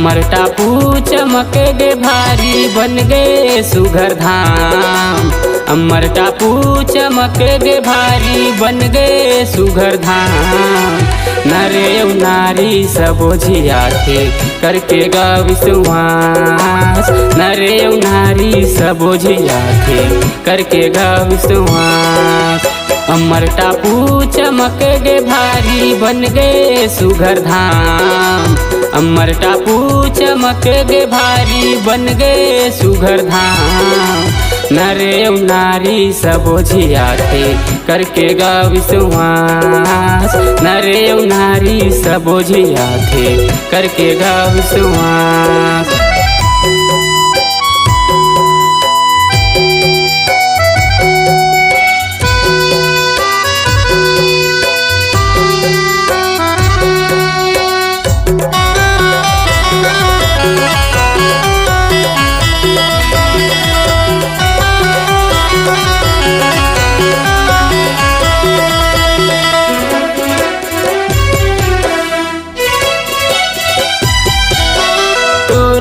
अमर टापू चमक गे भारी बन गे सुघर धाम। अमर टापू चमक गे भारी बन गे सुघर धाम। नरे नारी सबो झिया थे करके गा विश्वास। नरे नारी सबो झिया थे करके गा विश्वास। अमर टापू चमक गे भारी बन गे सुघर धाम। अमर टापू चमक गे भारी बन गे सुघर धाम। नरे नारी सबो झिया थे करके गा विश्वास। नरे नारी सबो झिया थे करके गा विश्वास।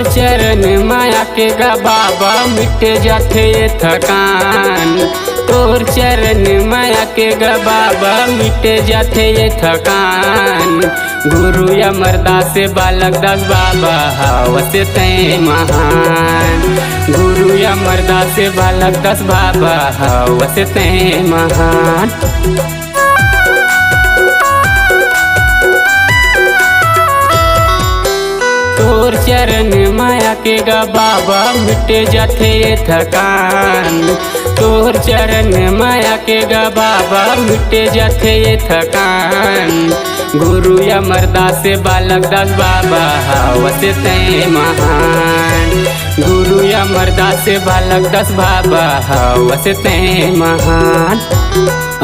चरण माया के गा बाबा मिट जाते थकान। तोर चरण माया के गा बाबा मिट जाते थकान। गुरु अमरदास बालक दास बाबा हवस तय महान। गुरु अमरदास बालक दास बाबा हवस तय महान। तोर चरण माया के गा बाबा मिट जाते थकान। तोर चरण माया के गा बाबा मिट जाते थकान। गुरु अमरदास बालक दास बाबा हवस तय महान। गुरु अमरदास बालक दास बाबा हवस तय महान।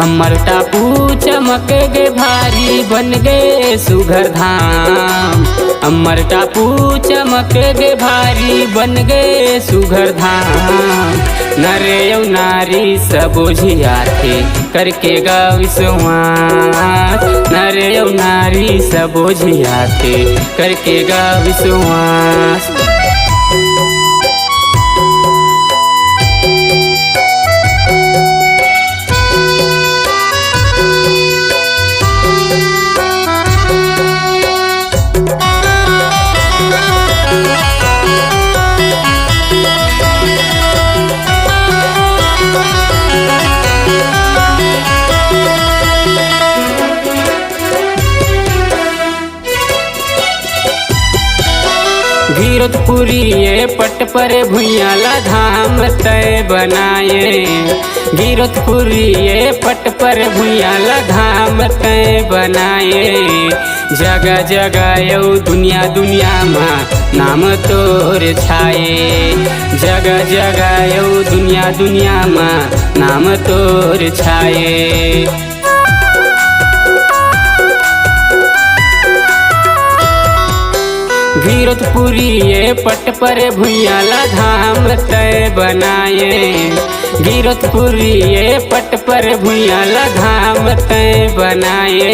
अमर टापू चमक गे भारी बन गे सुघर धाम। अमर टापू चमक गे भारी बन गे सुघर धाम। नरे नारी सबो झिया थे करके गा विश्वास। नरे नारी सबो झिया थे करके गा विश्वास। गिरतपुरी ये पट पर भुइयाला धाम तय बनाए। गिरतपुरी ये पट पर भुइयाला धाम तय बनाए। जगह जगह यौ दुनिया दुनिया माँ नाम तोर छाए। जगह जगह यौ दुनिया दुनिया माँ नाम तोर छाए। गिरतपुरी ये पट पर भुइयाला धाम तय बनाए। गिरतपुरी ये पट पर भुइयाला धाम तय बनाए।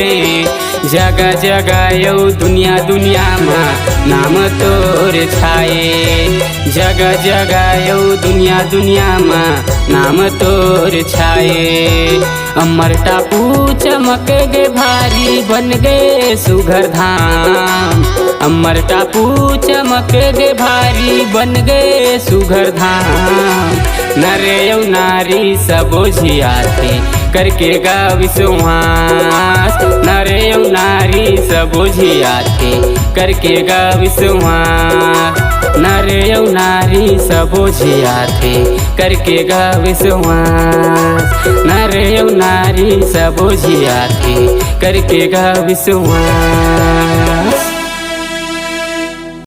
जगह जगह यौ दुनिया दुनिया माँ नाम तोर छाए। जगह जगह यौ दुनिया दुनिया माँ नाम तोर छाए। अमर टापू चमक गे भारी बन गे सुघर धाम। अमर टापू चमक गे भारी बन गे सुघर धाम। नरे नारी सबो झिया थे करके गा विश्वास। नरे नारी सबो झिया थे करके गा विश्वास। नरे नारी सबो झिया थे करके गा विश्वास। नरे नारी सबो झिया थे करके गा विश्वास।